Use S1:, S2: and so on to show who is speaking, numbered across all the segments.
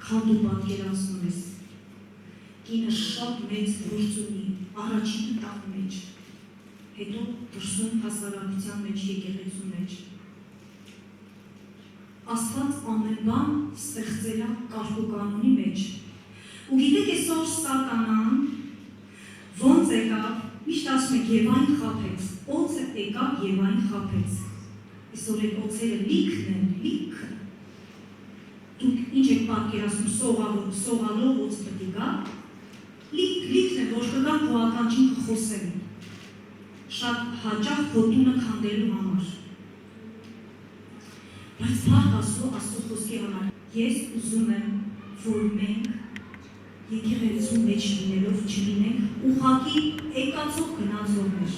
S1: քան դու պատկերացնում ես։ Կինը շատ մեծ գործ ունի, առաջինը տան մեջ, հետո դրսում հասարակության մեջ, եկեղեցու մեջ։ Աստված ամեն բան ստեղծել է կարգուկանոնի մեջ։ Ու գիտեք այսօր սատանան ոնց եկավ, միշտ ասում եք Եվային խաբեց, օձը եկավ Եվային խաբեց։ Այսօր այդ օձերը լիքն են, լիքը։ Դուք ինչ եք պատկերացնում սողալով օձ պետք է գա, լիքն է, որ կգան քո ականջին կխոսեն, շատ հաճախ քո տունը քանդելու համար։ Բայց փառք Աստծո խոսքի համար, ես ուզում եմ, որ մենք եկեղեցու մեջ լինելով չլինենք ուղղակի եկածող գնացողներ։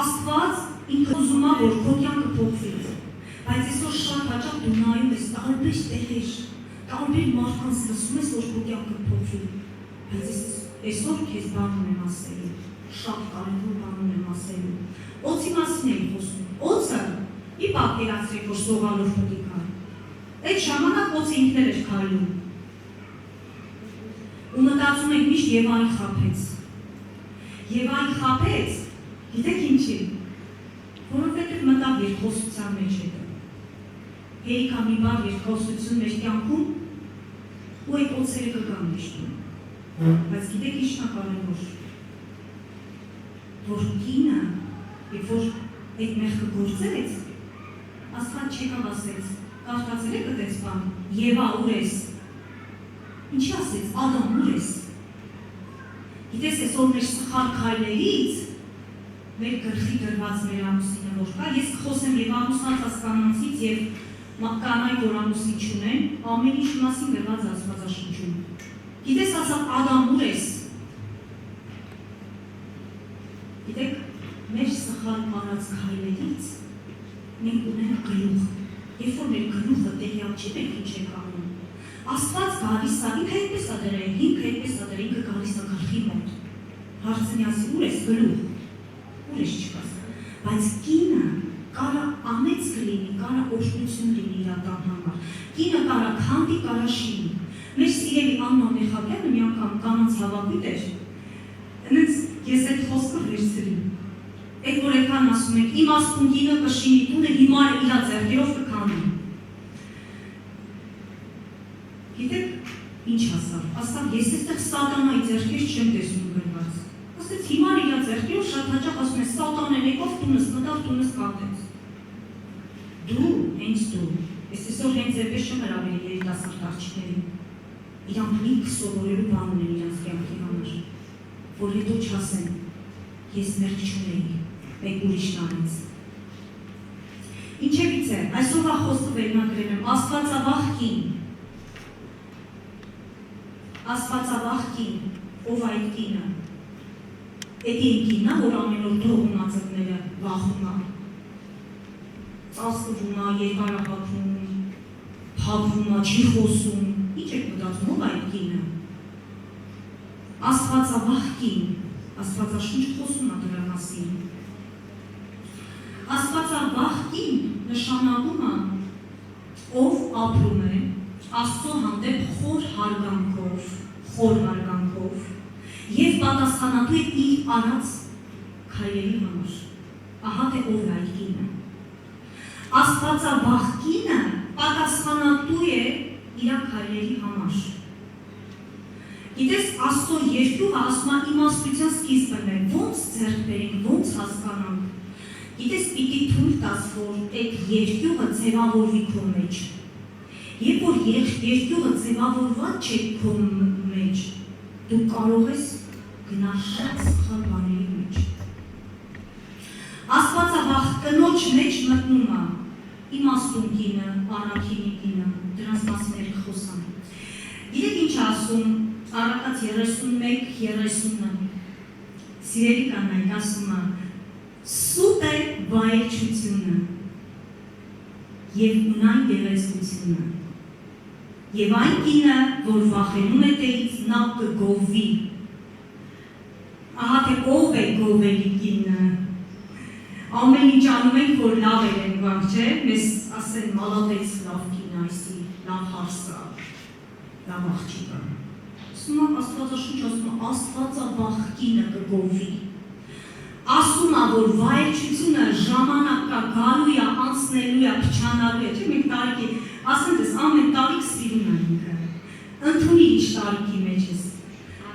S1: Աստված ինքը ուզում է, որ քո կյանքը փոխվի, բայց այսօր շատ հաճախ դու նայում ես տարբեր տեղեր, տարբեր մարդկանց լսում ես, որ քո կյանքը փոխվի, բայց այսօր քեզ բան ունեմ ասելու, շատ կարևոր բան ունեմ ասելու։ Օձի մասին եմ խոսում, օձը մի պատկերացրեք, որ սողալով պետք է գա։ Այդ ժամանակ օձը ինքն էր քայլում։ Ու մտածում եք միշտ Եվային խաբեց։ Եվային խաբեց, գիտեք ինչի, որովհետև մտավ երկխոսության մեջ հետո։ Հերիքա մի բան երկխոսություն մեջ կյանքում ու այդ օձերը կգան միշտում։ Բայց գիտեք ինչն է կարևոր, որ կինը, երբ որ այդ մեղքը գործեց, Աստված չեկավ ասեց, կարդացել եք այդպես բան, Եվա ուր ես։ Ինչի ասեց, Ադամ ուր ես։ Գիտես այսօր մեր սխալ քայլերից մեր գլխի դրված մեր ամուսինը որ կա, ես կխոսեմ եւ ամուսնացած կանանցից եւ կանայք, որ ամուսին չունեն, ամեն ինչ մասին գրված Աստվածաշնչում։ Գիտես ասա Ադամ ուր ես։ Գիտեք, մեր սխալ արած քայլերից մենք ունենք գլուխ, երբ որ մեր գլուխը տեղյակ չի, մենք ինչ ենք անում։ Աստված գալիս է, ինքը այդպես է դրել, ինքը գալիս է գլխի մոտ։ Հարցնի ասի, ուր ես գլուխ, ուր ես չկաս։ Բայց կինը կարա անեց կլինի, կարա օժտություն լինի իր տան համար։ Կինը կարա քանդի, կարա շինի։ Մեր սիրելի Աննա Մեխաբյանը մի անգամ կանանց հավաքույթ էր, այնց ես այդ խոսքը վերցրի։ Այդ որ եկան ասում եք, իմ ասում կինը կշինի տունը, հիմա իր ձեռքերով կքանդի։ Գիտեք, ինչ ասավ, ասավ, ես այստեղ սատանայի ձեռքեր չեմ տեսնում գրված։ Ասեց, հիմա իր ձեռքերով շատ հաճախ ասում է, սատանեն եկավ տունս մտավ, տունս կատեց։ Դու, հենց դու, ես այսօր հենց այդպես չեմ հրավիրել երիտասարդ աղջիկներին։ Իրանք լիք սովորելու բան ունեն իրանց կյանքի համար, որ հետո չասեն, ես մեղք չունեի, մեկ ուրիշն անեց։ Ինչևից է, այսօրվա խոսքը վերնագրել եմ, Աստվածավախ կին, Աստվածավախ կին, ով այդ կինը, այդ այն կինը, որ ամեն օր թողում ածկները վախում է, ծածկվում է, երկարապատվում, փակվում է, չի խոսում, ինչ եք մտածում, ով այդ կինը, Աստվածավախ կին, Աստվածաշունչ խոսում է դրա մասին, Աստվածավախ կին նշանակում է, ով ապրում է Աստծո հանդեպ խոր հարգանքով եւ պատասխանատու է իր արած քայլերի համար։ Ահա թե ով է այդ կինը։ Աստվածավախ կինը պատասխանատու է իր քայլերի համար։ Գիտես, Աստծո երկյուղը ասում է իմաստության սկիզբն է, ոնց ձեռք բերենք, ոնց հասկանանք։ Գիտես, պիտի թույլ տաս, որ այդ երկյուղը ձևավորվի քո մեջ։ Երբ որ երկյուղը ձևավորված չէ քո մեջ, դու կարող ես գնալ շատ սխալ բաների մեջ։ Աստվածավախ կնոջ մեջ մտնում է իմաստուն կինը, առաքինի կինը, դրանց մասին խոսանք։ Գիտեք ինչ ասում Առակաց 31-30-ը, սիրելի կանայք ասում է, սուտ է վայելչությունը և ունայն գեղեցկությունը, և այն կինը, որ վախենում է տերից, նա կգովվի։ Ահա թե ով է գովելի կինը, ամեն ինչ անում ենք, որ լավ են վանք չէ, մեզ ասեն մալատեց լավ կին այսի, լավ հարսը, դա աղջիկը։ Ասում եմ Աստվածաշունչ ասում է Աստվածավախ կինը կգովի։ Ասում է, որ վայելչությունը ժամանակ կա գալու է, անցնելու է, փչանալու է, չէ՞ մենք տարիքի, ասենք ես ամեն տարիք սիրում է ինքը։ Ընդունի ինչ տարիքի մեջ ես։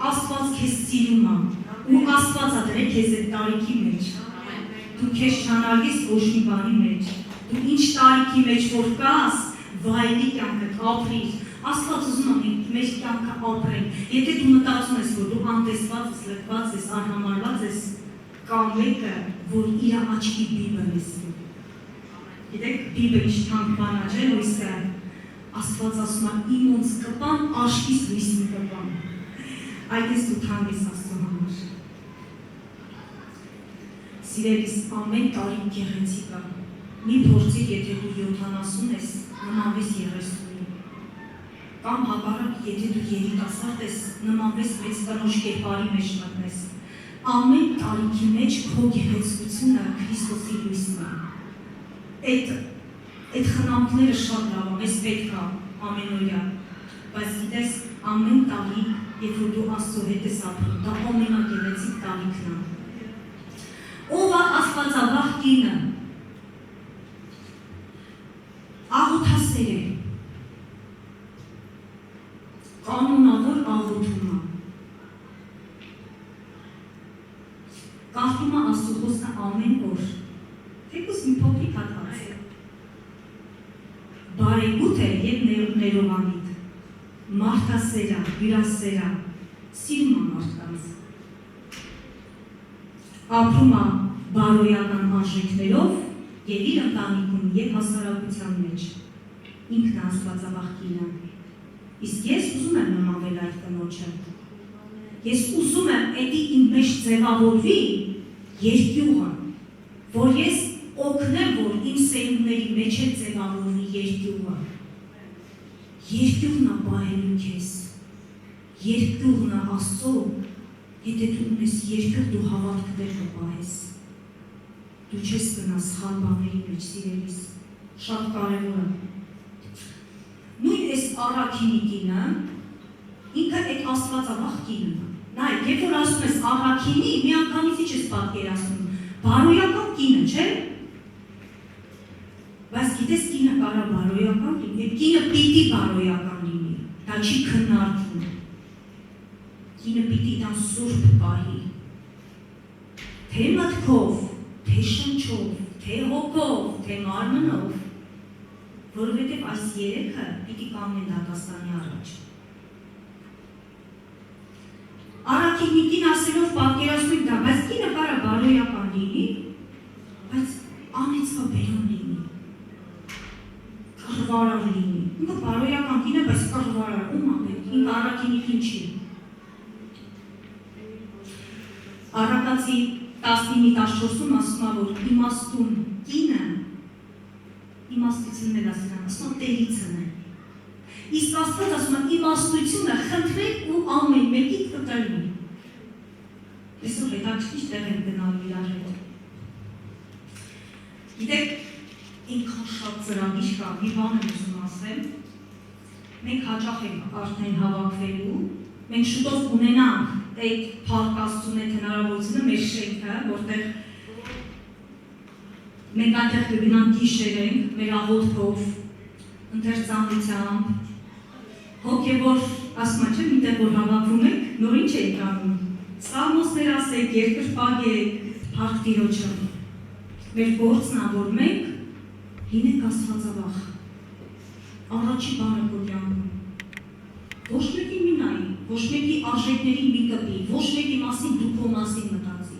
S1: Աստված քեզ սիրում է, ու Աստվածը դրե քեզ այդ տարիքի մեջ։ Դու քեզ չանարգես ոչ մի բանի մեջ։ Դու ինչ տարիքի մեջ որ կաս, վայելի կյանքդ ապրիր։ Աստված ուզում է մեր կյանքը ապրենք։ Եթե դու մտածում ես, որ դու անտեսված ես, լքված ես, անհամարված ես, կամ մեկը, որ իր աչքի բիբը լսի։ Գիտեք, բիբը ինչ թանկ բան է, չէ՞, լույսը։ Աստված ասում է իմ ոնց կպան, աշխիս լույսին կպան։ Այդպես դու թանկ ես Աստծո համար։ Սիրելիս, ամեն տարին գեղեցիկ է։ Մի փորձիր, եթե դու 70 ես, նմանվես 30-ի։ Կամ հակառակ, եթե դու երիտասարդ ես, նմանվես մեծ կնոջ կերպարի մեջ մտնես։ Ամեն տարիքի մեջ քո գեղեցկությունը Քրիստոսի լույսն է։ Այդ խնամքները շատ լավ է, մեզ պետք է ամենօրյա։ Բայց գիտես, ամեն տարի, երբ որ դու Աստծո հետ ես ապրում, դա ամենագեղեցիկ տարիքն է։ Ով է Աստվածավախ կինը։ Աղոթասեր է։ Կանոնավոր աղոթում է։ Կարդում է Աստծո խոսքը ամեն օր։ Թեկուզ մի փոքրիկ հատված է։ Բարեգութ է եւ ներողամիտ։ Մարդասեր է, հյուրասեր է, սիրում է մարդկանց։ Ապրում է բարոյական արժեքներով եւ իր ընտանիքում եւ հասարակության մեջ։ Ինքն է Աստվածավախ կինը։ Իսկ ես ուզում եմ նմանվել այդ կնոջը։ Ես ուզում եմ էդի իմ մեջ ձևավորվի երկյուղը, որ ես օգնեմ, որ իմ սերունդների մեջ է ձևավորվի երկյուղը։ Երկյուղն է պահելու քեզ։ Երկյուղն է Աստծո, եթե դու ունես երկյուղ, դու հավատքներ կպահես։ Դու չես գնա սխալ բաների մեջ, սիրելիս, շատ կարևոր է։ Նույն այս առաքինի կինը, ինքը այդ Աստվածավախ կինն է։ Նայեք, երբ որ ասում ես առաքինի, մի անգամից չես պատկերացնում, բարոյական կինը, չէ՞։ Բայց գիտես կինը կարա բարոյական լինի, այդ կինը պիտի բարոյական լինի, դա չի քննարկվում։ Կինը պիտի դա սուրբ պահի, թե մտքով, թե շնչով, թե հոգով, թե մարմնով, որովհետև այս երեքը պիտի կանգնեն դատաստանի առաջ։ Առաքինիկին ասելով պատկերացնում դա, բայց կինը կարա բարոյական լինի, բայց անեծքաբերում լինի, կռվարար լինի։ Ինքը բարոյական կին է, բայց կռվարար, ում ապետ, ինքը առաքինիկին չի։ Առակացի 19-14-ում ասում է, որ իմաստուն կինը, իմաստությունն էլ ասում է, ասում տերիցն է։ Իսկ Աստված ասում է, իմաստությունը խնդրեք ու ամեն մեկի կտրվի։ Այսօր հետաքրքիր տեղ են գնալու իրար հետ։ Գիտեք, ինքան շատ ծրագիր կա, մի բան եմ ուզում ասեմ, մենք հաճախ ենք արդեն հավաքվելու, մենք շուտով ունենանք այդ փառք Աստծուն այդ հնարավորությունը մեր շենքը, որտեղ մենք այնտեղ կգնանք գիշերենք, մեր աղոթքով, ընթերցանությամբ, հոգևոր, ասում եմ, չէ՞, միտեղ որ հավաքվում ենք, նոր ինչ ենք անում, սաղմոսներ ասեք, երկրպագեք, փառք Տիրոջը, մեր գործն է, որ մենք լինենք Աստվածավախ, առաջի բանը քո կյանքում, ոչ մեկի մի նայի, ոչ մեկի արժեքների մի կպի, ոչ մեկի մասին դու քո մասին մտածի։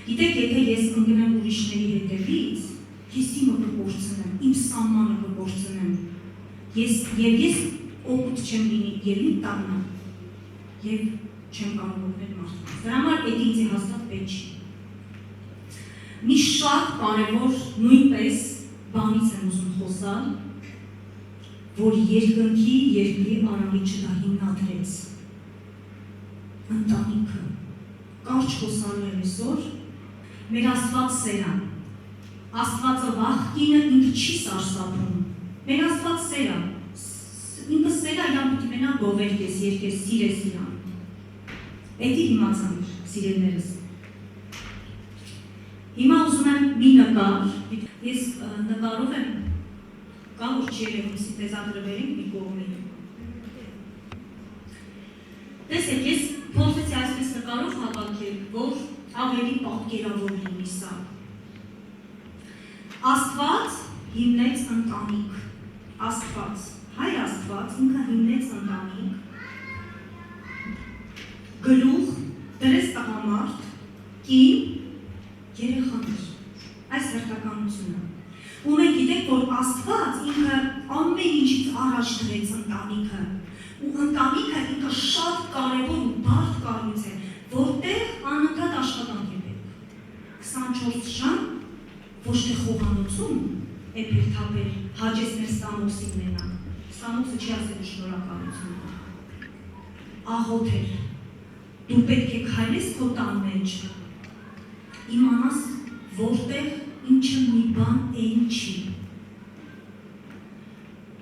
S1: Գիտեք, եթե ես ընկնեմ ուրիշների հետևից, ես իմը կկորցնեմ, իմ սահմանը կկորցնեմ, ես օգուտ չեմ լինի եւ իմ տանը, եւ չեմ կարող օգնել մարդկանց։ Դրա համար այդ ինձ հաստատ պետք չի։ Մի շատ կարևոր նույնպես բանից եմ ուզում խոսալ, որ երկնքի երկրի արարիչը դա հիմնադրեց։ Ընտանիքը։ Կարճ խոսալու եմ այսօր, մեր Աստված սեր է։ Աստվածավախ կինը ինքը չի սարսափում։ Մեր Աստված սեր է։ Ինքը սեր է, իրան պիտի մենակ գովերքես, երկես, սիրես իրան։ Էդի իմացան սիրելներս։ Հիմա ուզում եմ մի նկար, ես նկարով եմ, կա որ չի երևում սինտեզատրվերին մի կողմի։ Տեսեք, ես փորձեցի այսպես նկարով հավաքել, որ ավելի պատկերավոր լինի սա։ Աստված հիմնեց ընտանիք, Աստված, Հայր Աստված ինքը հիմնեց ընտանիք, գլուխ, դրեց տղամարդ, կին, երեխաներ, այս հերթականությունը։ Ու մենք գիտենք, որ Աստված ինքը ամեն ինչից առաջ դրեց ընտանիքը, ու ընտանիքը ինքը շատ կարևոր ու բարդ կառույց է, որտեղ անընդհատ աշխատանք է պետք։ 24 ժամ ոչ թե խոհանոցում էփերթաբեր հաջեցներ Սամոսին մենակ։ Սամոսը չի ասել շնորհակալություն։ Աղոթել։ Դու պետք է քայլես քո տան մեջ, իմանաս որտեղ ինչը մի բան այն չի։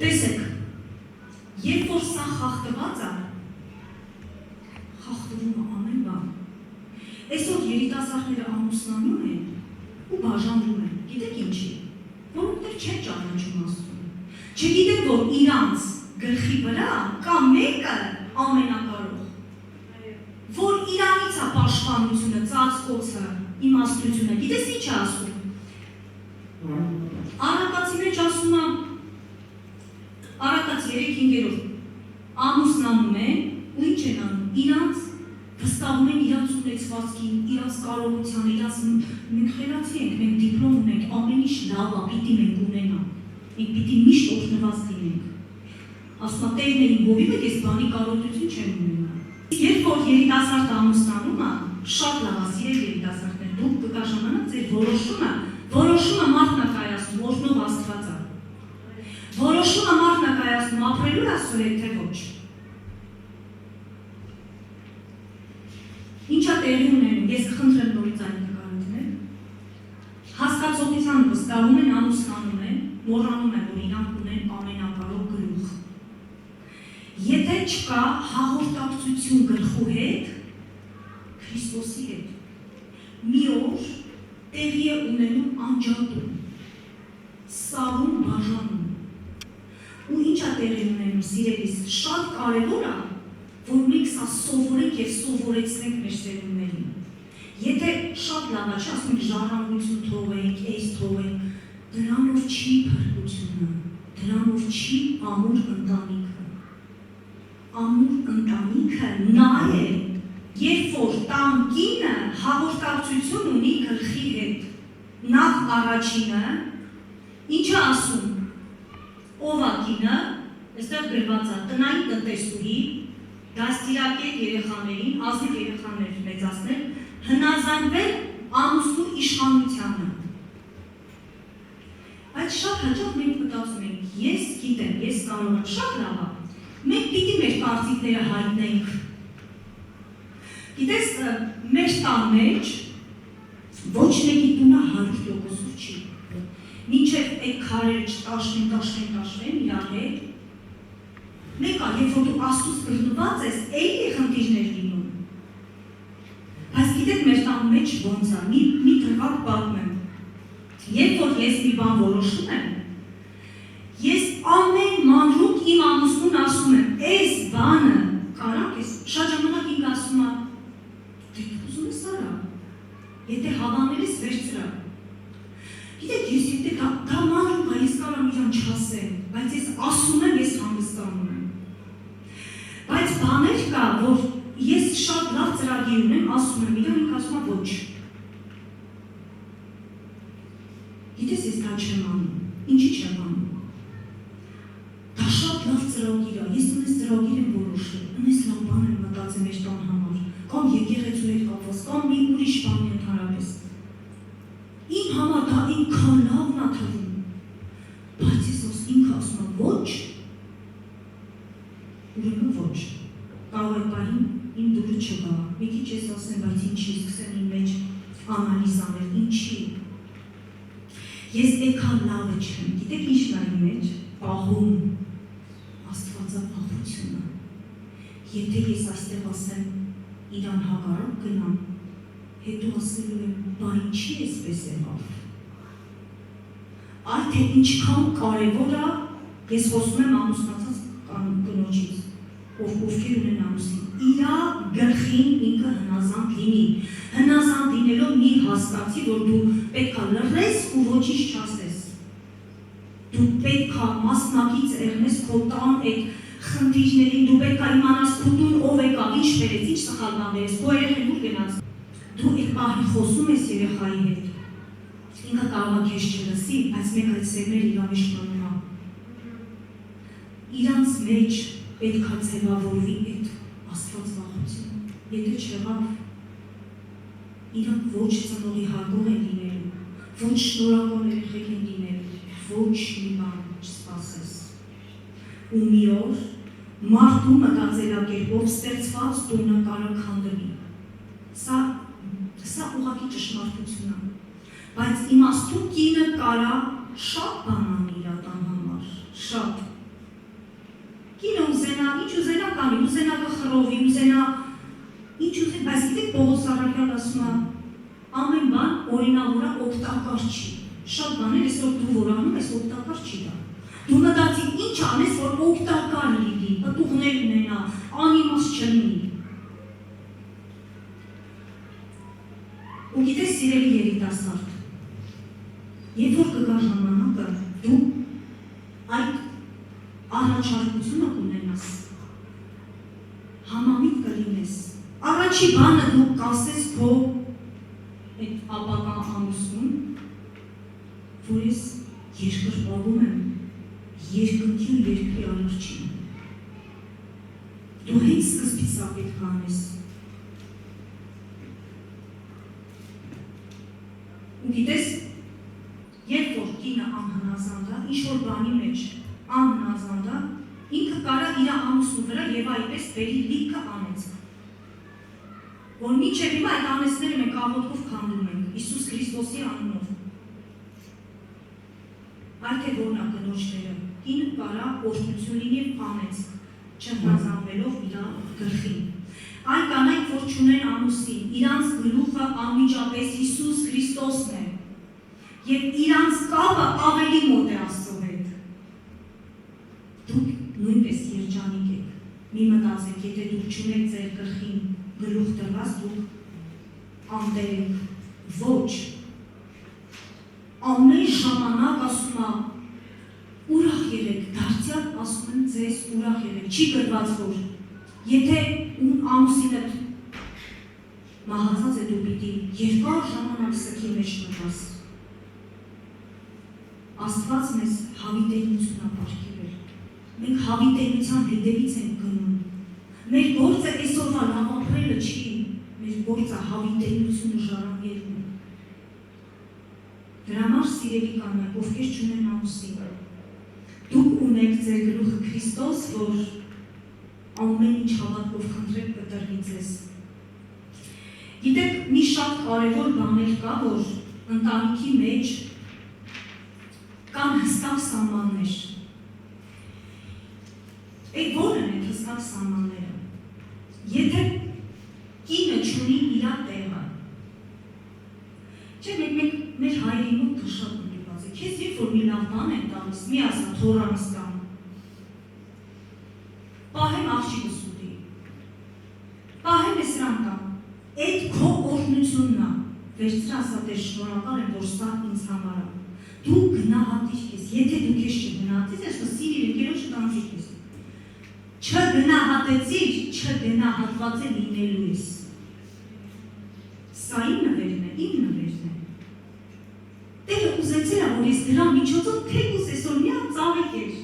S1: Տեսեք, երբ որ սա խախտված է, խախտվում է ամեն բան։ Այսօր երիտասարդները ամուսնանում են ու բաժանվում են, գիտեք ինչի, որովհետև չեն ճանաչում Աստծուն։ Չգիտեն, որ իրանց գլխի վրա կա մեկը ամենակարող, որ իրանից է պաշտպանությունը, ծածկոցը, իմաստությունը, գիտես ինչ է ասում։ Առակացի մեջ ասում է, Առակաց 3-5-րդ ամուսնանում են ու ինչ են անում, իրանց վստահում են իրանց ունեցվածքին, իրանց կարողությանը, իրանց մենք խելացի ենք, մենք դիպլոմ ունենք, ամեն ինչ լավ է, պիտի մենք ունենանք, մենք պիտի միշտ օգնված լինենք։ Ասում է, տերն է իմ հովիվը, ես բանի կարողություն չեմ ունենա։ Երբ որ երիտասարդը ամուսնանում է, շատ լավ է, սիրել երիտասարդներ, դուք կկա ժամանակ ձեր որոշումը մարդն է կայացնում, օրհնող Աստված է։ Որոշումը մարդն է կայացնում, ապրելու Աստծո հետ, թե ոչ։ Ինչ է տեղի ունենում, ես կխնդրեմ նորից այն նկարը, հասկացողության վստահում են, ամուսնանում են, մոռանում են, որ իրանք ունեն ամենակարող գլուխ։ Եթե չկա հաղորդակցություն գլխու հետ, Քրիստոսի հետ, մի օր տեղի է ունենում անջատում, սառում բաժանում։ Ու ինչ է տեղի ունենում, սիրելիս, շատ կարևոր է, որ մենք սա սովորենք և սովորեցնենք մեր սերունդներին։ Եթե շատ լավ է, չի ասում ենք ժառանգություն թողենք, էս թողենք, դրանով չի փրկությունը, դրանով չի ամուր ընտանիքը։ Ամուր ընտանիքը նա է, երբ որ տան կինը հաղորդակցություն ունի գլխի հետ։ Նախ առաջինը, ինչ է ասում, ով է կինը, այստեղ գրված է տնային տնտեսուհի, դաստիարակել երեխաներին, ազնիվ երեխաներ մեծացնել, հնազանդվել ամուսնու իշխանությանը։ Այդ շատ հաճախ մենք մտածում ենք, ես գիտեմ, ես կարող եմ, շատ լավ է, մենք պիտի մեր կարծիքները հայտնենք։ Գիտես, մեր տան մեջ ոչ մեկի տունը 100% չի։ Մինչև այդ քարերը չտաշվեն իրար հետ, մեկա, երբ որ դու Աստծուց բռնված ես, էլի խնդիրներ լինում։ Բայց գիտեք, մեր տան մեջ ոնց է, մի թվակ պատմեմ։ Երբ որ ես մի բան որոշում եմ, ես ամեն մանրուք իմ ամուսնուն ասում եմ, այս բանը կարանք ես, շատ ժամանակ ինք ասում է, դե ուզում ես արա, եթե հավանել ես վերցրա։ Գիտեք, ես եթե դա մանրուք է, ես կարամ իրան չասեմ, բայց ես ասում եմ, ես հանգստանում եմ։ Բայց բաներ կա, որ ես շատ լավ ծրագիր ունեմ, ասում եմ իրան, ինք ասում է ոչ։ Գիտես, ես դա չեմ անում, ինչի չեմ անում։ Դա շատ լավ ծրագիր է, ես ունես ծրագիր եմ որոշել, ունես լավ բան եմ մտածել մեր տան համար, կամ եկեղեցու հետ կապված, կամ մի ուրիշ բանի ընդհանրապես։ Իմ համար դա ինքան լավն է թվում, բայց ես ինքը ասում եմ ոչ, ուրեմն ոչ, կարող է պահին իմ դուրը չգա, մի քիչ ես ասեմ, բայց ինչի, սկսեմ իմ մեջ անալիզ անել, ինչի։ Ես այդքան լավը չեմ, գիտեք ինչն է իմ մեջ, պահում, աստվածապահությունը, Եթե ես այստեղ ասեմ իրան հակառակ գնամ, հետո ասելու եմ, բա ինչի էսպես եղավ։ Այ թե ինչքան կարևոր է, ես խոսում եմ ամուսնացած կնոջից, ովքեր ունեն ամուսին, իրա գլխին ինքը հնազանդ լինի, հնազանդ լինելով մի հասկացի, որ դու պետք է լռես ու ոչինչ չասես, դու պետք է մասնակից եղնես քո տան այդ խնդիրներին, դու պետք է իմանաս քո տուն ով եկավ, ինչ բերեց, ինչ սխալ բան բերեց, քո երեխան ուր գնաց, դու այդ պահին խոսում ես երեխայի հետ, ինքը կարող է քեզ չլսի, բայց մեկ այդ սերմերը իրա մեջ մնում է, իրանց մեջ պետք է ձևավորվի այդ Աստված վախությունը, եթե չեղավ, իրանք ոչ ծնողի հարգող են լինելու, ոչ շնորհակալ երեխեք են լինելու, ոչ մի բան չսպասես։ Ու մի օր մարդու մտածելակերպով ստեղծված տունը կարող քանդվի։ Սա ուղղակի ճշմարտություն է, բայց իմաստուն կինը կարա շատ բան անի իր տան համար, շատ։ Կինը ուզենա, ինչ ուզենա կանի, ուզենա կխռովի, ուզենա, ինչ ուզենա, բայց գիտեք Պողոս առաքյալը ասում է, ամեն բան օրինավորա օգտակար չի։ Շատ բաներ այսօր դու որ անում ես օգտակար չի դա։ Դու մտածի ինչ անես, որ օգտակար լինի, պտուղներ ունենա, անիմաստ չլինի։ Ու գիտես սիրելի երիտասարդ, երբ որ կգա ժամանակը, դու այդ առաջարկությունը կունենաս, համամիտ կլինես, առաջի բանը դու կասես քո այդ ապագա ամուսնուն, որ ես երկրպագում եմ երկնքի ու երկրի արարչին։ Դու հենց սկզբից սա պետք է անես։ Ու գիտես, երբ որ կինը անհնազանդ է, ինչ-որ բանի մեջ անհնազանդ է, ինքը կարա իր ամուսնու վրա եւ այդպես բերի լիքը անեցք։ Որ մինչև հիմա այդ անեցները մենք աղոթքով քանդում ենք Հիսուս Քրիստոսի անունով։ Այլ թե որն է կնոջները, կինը կարա օրհնություն լինի անեցք, չհնազանդվելով իր գլխին։ Այն կանայք, որ չունեն ամուսին, իրանց գլուխը անմիջապես Հիսուս Քրիստոսն է, եւ իրանց կապը ավելի մոտ է Աստծո հետ։ Դուք նույնպես երջանիկ եք, մի մտածեք, եթե դուք չունեք ձեր գլխին գլուխ տրված, դուք անտեր եք, ոչ, ամեն ժամանակ ասում է, ուրախ եղեք, դարձյալ ասում եմ ձեզ ուրախ եղեք, չի գրված որ, եթե ամուսինդ մահացած է դու պիտի երկար ժամանակ սքի մեջ մտաս։ Աստված մեզ հավիտենություն է պարգևել, մենք հավիտենության հետևից ենք գնում, մեր գործը այսօրվա լավ ապրելը չի, մեր գործը հավիտենությունը ժառանգելն է։ Դրա համար սիրելի կանայք, ովքեր չունեն ամուսին, դուք ունեք ձեր գլուխը Քրիստոս, որ ամեն ինչ հավատքով խնդրեք կտրվի ձեզ։ Գիտեք, մի շատ կարևոր բաներ կա, որ ընտանիքի մեջ կան հստակ սահմաններ։ Այդ ո՞րն են հստակ սահմանները։ Եթե կինը չունի իր տեղը, չէ, մենք մեր հայրի մոտ շատ ընդունված է, քեզ երբ որ մի լավ բան են տալիս, մի ասա թորանս տան, պահեմ աղջիկս ուտի, պահեմ է սրան տան, այդ քո օրհնությունն է, վերցրա ասա դեր շնորհակալ եմ, որ սա ինձ համար է, դու գնահատիր ես, եթե դու քեզ չգնահատես, ես սիրիր ընկերոջը տանջիր ես, չգնահատեցիր, չգնահատված է լինելու ես, սա իմ նվերն է, Տերը ուզեցել է, որ ես դրա միջոցով թեկուզ այսօր մի հատ ծաղիկ էր,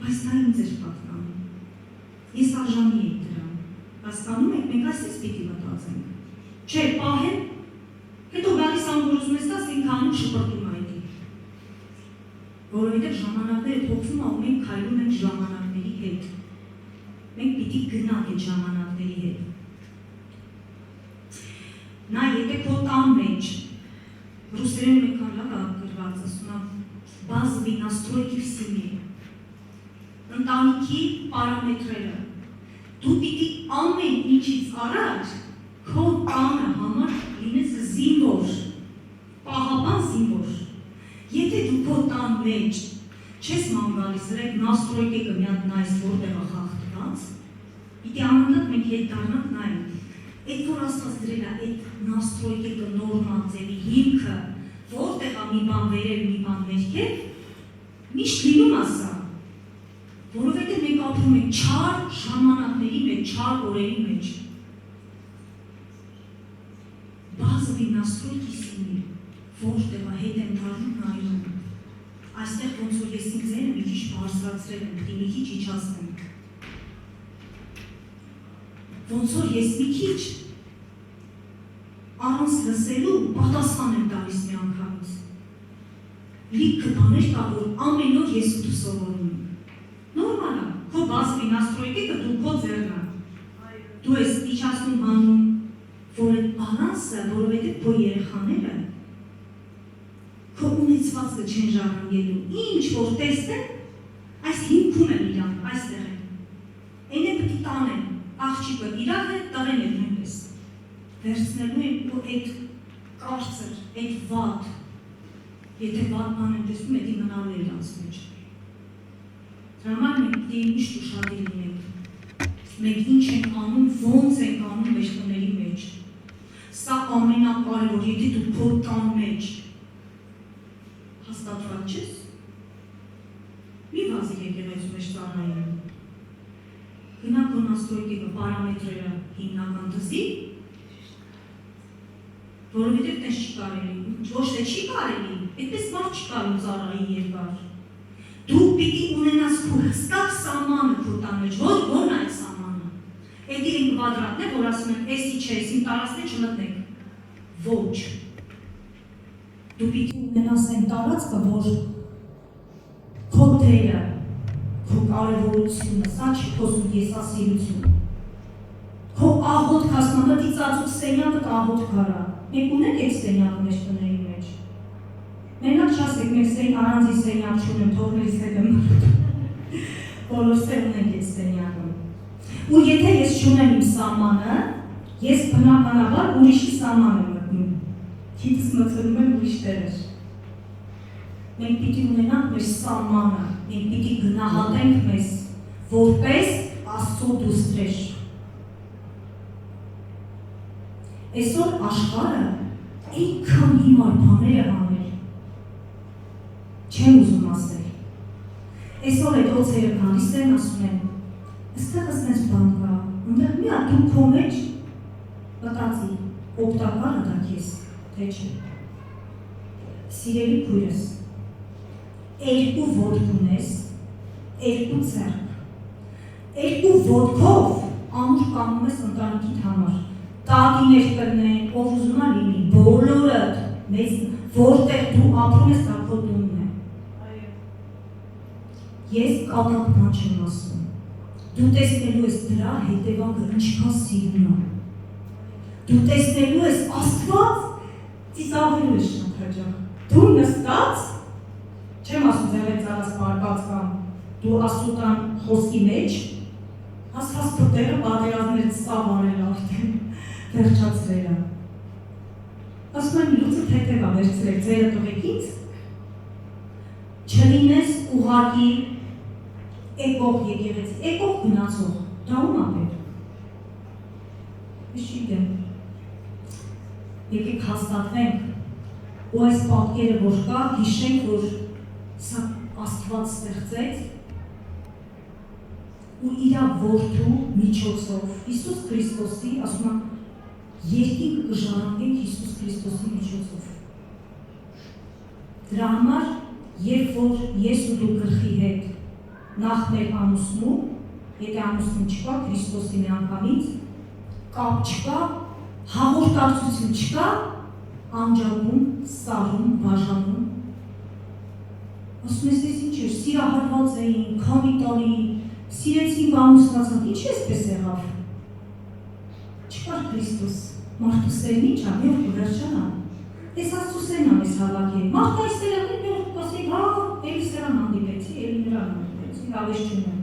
S1: բայց դա ինձ էր պատկանում, ես արժանի եի դրան, հասկանում եք, մենք այսպես պիտի մտածենք, չէ, պահեմ, հետո գալիս որ ուզում ես տաս ինքը անում շպրտում այդի, որովհետև ժամանակները փոխվում ու մենք քայլում ենք ժամանակների հետ, մենք պիտի գնանք այդ ժամանակների հետ, նա եթե քո տան մեջ Ռուսերեն մեկ լավ գրված ասում բազովի настройки в семье. ընտանիքի պարամետրերը։ Դու պիտի ամեն ինչից առաջ քո տանը համար լինես զինվոր, պահապան զինվոր։ Եթե դու քո տան մեջ չես ման գալիս, այդ նաստրոյկեկը մի հատ նայես որտեղ է խախտված, պիտի անընդհատ մենք հետ դառնանք նայենք։ Այդ որ Աստված դրել է այդ նաստրոյկեկը նորմալ ձևի հիմքը, որտեղ է մի բան վերև, մի բան ներքև, միշտ լինում է սա, որովհետև մենք ապրում ենք չար ժամանակների մեջ, չար օրերի մեջ։ Բազովի նաստրոյկի սինի, որտեղ է հետ եմ դառնում նայում։ Այստեղ ոնց որ ես ինձ ձերը մի քիչ բարձրացրել եմ, պիտի մի քիչ իջացնեմ։ Ոնց որ ես մի քիչ առանց լսելու պատասխան եմ տալիս մի անգամից։ Լիքը բաներ կա, որ ամեն օր ես ու դու սովորում ենք։ Նորմալ է, քո բազովի նաստրոյկեկը դու քո ձեռն է։ Դու ես իջացնում հանում, որ այդ բալանսը, որովհետև քո երեխաները քո ունեցվածքը չեն ժառանգելու, ինչ որ տեսնեն, այս հիմքում են իրանք, այստեղ են։ Այն է պիտի տանեն, աղջիկը իրար է, տղեն է նույնպես։ Վերցնելու են ու այդ կարծր, այդ վատ, եթե վատ բան են տեսնում, էդի մնալու է իրանց մեջ։ Դրա համար մենք պիտի միշտ ուշադիր լինենք։ Մենք ինչ ենք անում, ոնց ենք անում մեր տների մեջ։ Սա ամենակարևոր, եթե դու քո տան մեջ հաստատված չես, մի վազի եկեղեցու մեջ ծառայել։ Գնա քո նաստրոյկեկը պարամետրերը հիմնական դզի, որովհետև տես չի կարելի, ոչ թե չի կարելի, այդպես մարդ չի կարում ծառայի երկար։ Դու պիտի ունենաս քո հստակ սահմանը քո տան մեջ, որն է այդ սահմանը։ Էդի են կվադրատն է, որ ասում են, էսի չէ, էսին տարածքն չմտնենք։ Ոչ։ Դու պիտի ունենաս այն տարածքը, որ քո դերը, քո կարևորությունը, սա չի խոսում եսասիրություն։ Քո աղոթք հասնամատի ծածուկ սենյակը աղոթք արա։ Մենք ունենք այդ սենյակը մեր տների մեջ։ Մենակ չասեք, մենք առանձին սենյակ չունեմ, թողնելիս հետ եմ բոլորսեր ունենք այդ սենյակը։ Ու եթե ես չունեմ իմ սահմանը, ես բնականաբար ուրիշի սահման եմ մտնում։ Քիթս մտնում եմ ուրիշ տերեր։ Մենք պիտի ունենանք մեր սահմանը, մենք պիտի գնահատենք մեզ, որպես Աստծո դուստրեր։ Այսօր աշխարհը այնքան հիմար բաներ է անել, չեմ ուզում ասել։ Այսօր այդ օծերը գալիս են, ասում են, այստեղ ասենց բան կա, այնտեղ մի հատ դու քո մեջ մտածի, օգտակար դա քեզ, թե չէ։ Սիրելի քույրս, երկու ոտք ունես, երկու ձեռք, երկու ոտքով ամուր կանգնում ես ընտանիքիդ համար։ Տատիներ կրնեն, ով ուզում է լինի, բոլորդ, մեզ որտեղ դու ապրում ես, դա քո տունն է։ Ես կատակ բան չեմ ասում։ Դու տեսնելու ես դրա հետևանքը ինչքան սիրուն է։ Դու տեսնելու ես Աստված ծիծաղելու ես շատ հաճախ։ Դու նստած, չեմ ասում ձեր ծառաս պարկած կամ դու Աստծո տան խոսքի մեջ, հասած պտերը պատերազմներ ծավ արել արդեն, վերջացրել է։ Ասում եմ լուծը թեթև է վերցրել, ձերը տղեք ինձ, չլինես ուղղակի եկող եկեղեցի, եկող գնացող, դա ում է պետք։ Ես չգիտեմ։ Եկեք հաստատվենք ու այս պատկերը որ կա, հիշենք, որ սա Աստված ստեղծեց ու իրա որդու միջոցով, Հիսուս Քրիստոսի, ասում եմ, երկինքը կժառանգենք Հիսուս Քրիստոսի միջոցով։ Դրա համար, երբ որ ես ու դու գլխի հետ նախ մեր ամուսնու, եթե ամուսնու չկա, Քրիստոսի միանգամից, կապ չկա, հաղորդակցություն չկա, անջատում, սառում, բաժանում։ Ասում ես ինչ էր, սիրահարված էին, քանի տարի, սիրեցին ամուսնացան, ինչ էսպես եղավ։ Չկար Քրիստոս, մարդու սերն ինչ է, մի օր կվերջանա։ Ես Աստծո սերն եմ ես հավաքի, մարդը այս սերակին մի օր կասեք, հա, էլի սերան հանդիպեցի, էլի նրան հանդիպեցի, հավես չունեմ։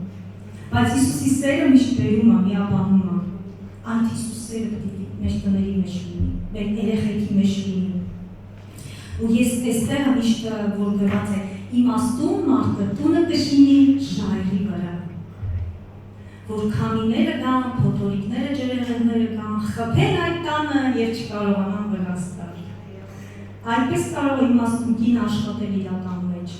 S1: Բայց Հիսուսի սերը միշտ բերում է, միաբանում է։ Այդ Հիսուս սերը պետք է մեր տների մեջ լինի, մեր երեխեքի մեջ լինի։ Ու ես այստեղ միշտ որ գրված է իմաստուն մարդը տունը կշինի ժայռի վրա։ Որ քամիները գան, փոթորիկները ջրեղենները գան, խփեն այդ տանը եւ չկարողանան վնասել։ Այդպես կարող է իմաստուն կին աշխատել իր տան մեջ,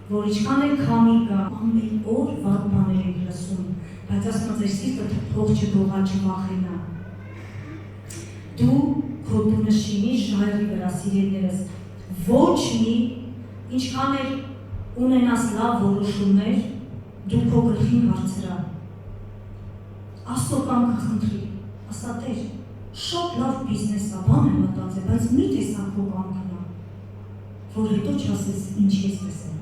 S1: որ ինչքան էլ քամի գա, ամեն օր վատ բաներ եք լսում, բայց ասում ձեր սիրտը թող չգողա, չվախենա։ Դու քո տունը շինի ժայռի վրա, սիրելիներս, ոչ մի ինչքան էլ ունենաս լավ որոշումներ, դու քո գլխին հարցրա։ Աստծո կամքը խնդրի, ասա Տեր, շատ լավ բիզնես է, բան եմ մտածել, բայց մի տեսակ քո կամքն է, որ հետո չասես ինչ ես տեսել։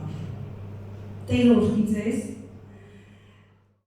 S1: Տեր օրհնի ձեզ։